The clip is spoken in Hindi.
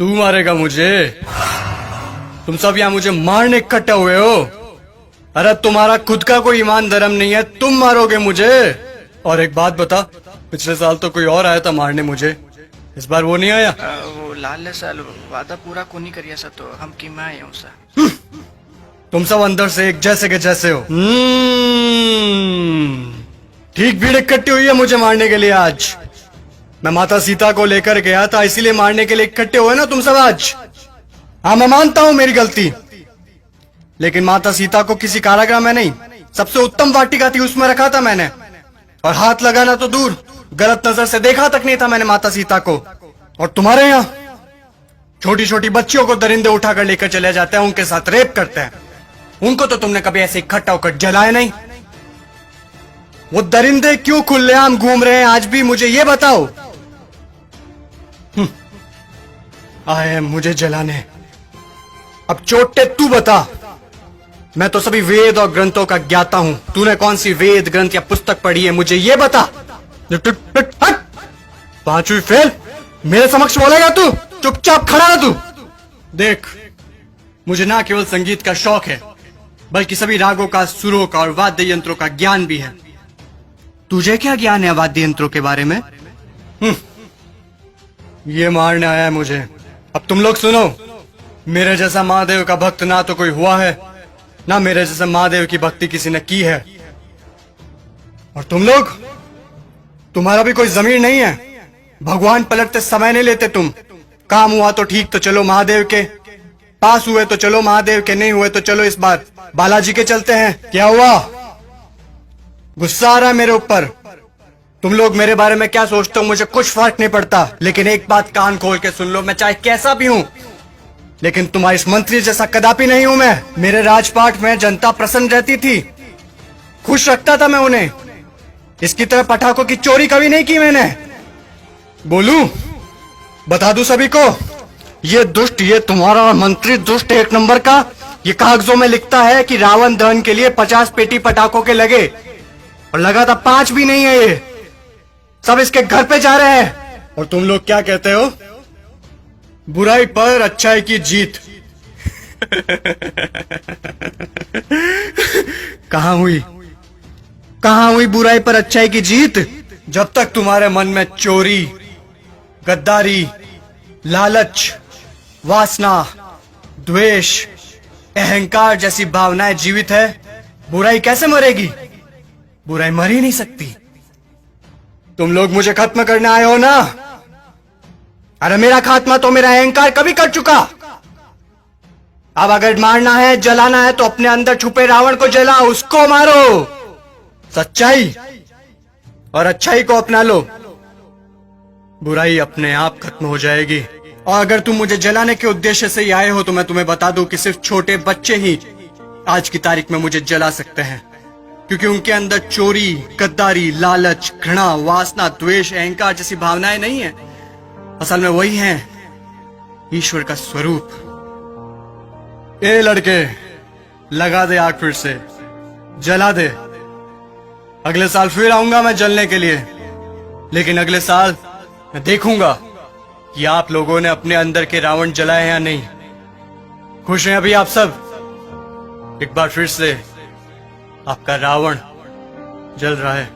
तू मारेगा मुझे? तुम सब यहाँ मुझे मारने इकट्ठे हुए हो? अरे तुम्हारा खुद का कोई ईमान धर्म नहीं है, तुम मारोगे मुझे? और एक बात बता, पिछले साल तो कोई और आया था मारने मुझे, इस बार वो नहीं आया? वो लाल साल वादा पूरा को नहीं करिया सा तो हम की माँ आए सा। तुम सब अंदर से एक जैसे के जैसे हो। ठीक भीड़ इकट्ठी हुई है मुझे मारने के लिए आज। मैं माता सीता को लेकर गया था, इसीलिए मारने के लिए इकट्ठे हुए ना तुम सब आज। हाँ, मैं मानता हूं मेरी गलती, लेकिन माता सीता को किसी कारागृह में नहीं, सबसे उत्तम वाटिका थी उसमें रखा था मैंने। और हाथ लगाना तो दूर, गलत नजर से देखा तक नहीं था मैंने माता सीता को। और तुम्हारे यहाँ छोटी छोटी बच्चियों को दरिंदे उठाकर लेकर चले जाते हैं, उनके साथ रेप करते हैं। उनको तो तुमने कभी ऐसे इकट्ठा होकर जलाया नहीं। वो दरिंदे क्यों खुलेआम घूम रहे हैं आज भी, मुझे ये बताओ। आए हैं मुझे जलाने। अब चोटे तू बता। मैं तो सभी वेद और ग्रंथों का ज्ञाता हूं, तूने कौन सी वेद ग्रंथ या पुस्तक पढ़ी है, मुझे ये बता। पांचवी फेल मेरे समक्ष बोलेगा तू? चुपचाप खड़ा रह तू। देख, मुझे ना केवल संगीत का शौक है, बल्कि सभी रागों का, सुरों का और वाद्य यंत्रों का ज्ञान भी है। तुझे क्या ज्ञान है वाद्य यंत्रों के बारे में? ये मारने आया है मुझे। अब तुम लोग सुनो, मेरे जैसा महादेव का भक्त ना तो कोई हुआ है, ना मेरे जैसा महादेव की भक्ति किसी ने की है। और तुम लोग, तुम्हारा भी कोई जमीर नहीं है। भगवान पलटते समय नहीं लेते तुम। काम हुआ तो ठीक, तो चलो महादेव के पास, हुए तो चलो महादेव के, नहीं हुए तो चलो इस बार बालाजी के चलते हैं। क्या हुआ? गुस्सा आ रहा है मेरे ऊपर? तुम लोग मेरे बारे में क्या सोचते हो मुझे कुछ फर्क नहीं पड़ता, लेकिन एक बात कान खोल के सुन लो, मैं चाहे कैसा भी हूं, लेकिन तुम्हारे इस मंत्री जैसा कदापि नहीं हूं मैं। मेरे राजपाट में जनता प्रसन्न रहती थी, खुश रखता था मैं उन्हें। इसकी तरह पटाखों की चोरी कभी नहीं की मैंने। बोलूं, बता दूं सभी को, ये दुष्ट, ये तुम्हारा मंत्री दुष्ट एक नंबर का, ये कागजों में लिखता है कि रावण दहन के लिए 50 पेटी पटाखों के लगे, और लगा था 5 भी नहीं है। ये सब इसके घर पे जा रहे हैं। और तुम लोग क्या कहते हो? बुराई पर अच्छाई की जीत। कहां हुई, कहां हुई बुराई पर अच्छाई की जीत? जब तक तुम्हारे मन में चोरी, गद्दारी, लालच, वासना, द्वेष, अहंकार जैसी भावनाएं जीवित है, बुराई कैसे मरेगी? बुराई मर ही नहीं सकती। तुम लोग मुझे खत्म करने आए हो ना? अरे मेरा खात्मा तो मेरा अहंकार कभी कर चुका। अब अगर मारना है, जलाना है, तो अपने अंदर छुपे रावण को जलाओ, उसको मारो। सच्चाई और अच्छाई को अपना लो, बुराई अपने आप खत्म हो जाएगी। और अगर तुम मुझे जलाने के उद्देश्य से ही आए हो, तो मैं तुम्हें बता दूं कि सिर्फ छोटे बच्चे ही आज की तारीख में मुझे जला सकते हैं, क्योंकि उनके अंदर चोरी, गद्दारी, लालच, घृणा, वासना, द्वेष, अहंकार जैसी भावनाएं नहीं है। असल में वही हैं ईश्वर का स्वरूप। ए लड़के, लगा दे आग, फिर से जला दे। अगले साल फिर आऊंगा मैं जलने के लिए, लेकिन अगले साल मैं देखूंगा कि आप लोगों ने अपने अंदर के रावण जलाए हैं या नहीं। खुश हैं अभी आप सब? एक बार फिर से आपका रावण जल रहा है।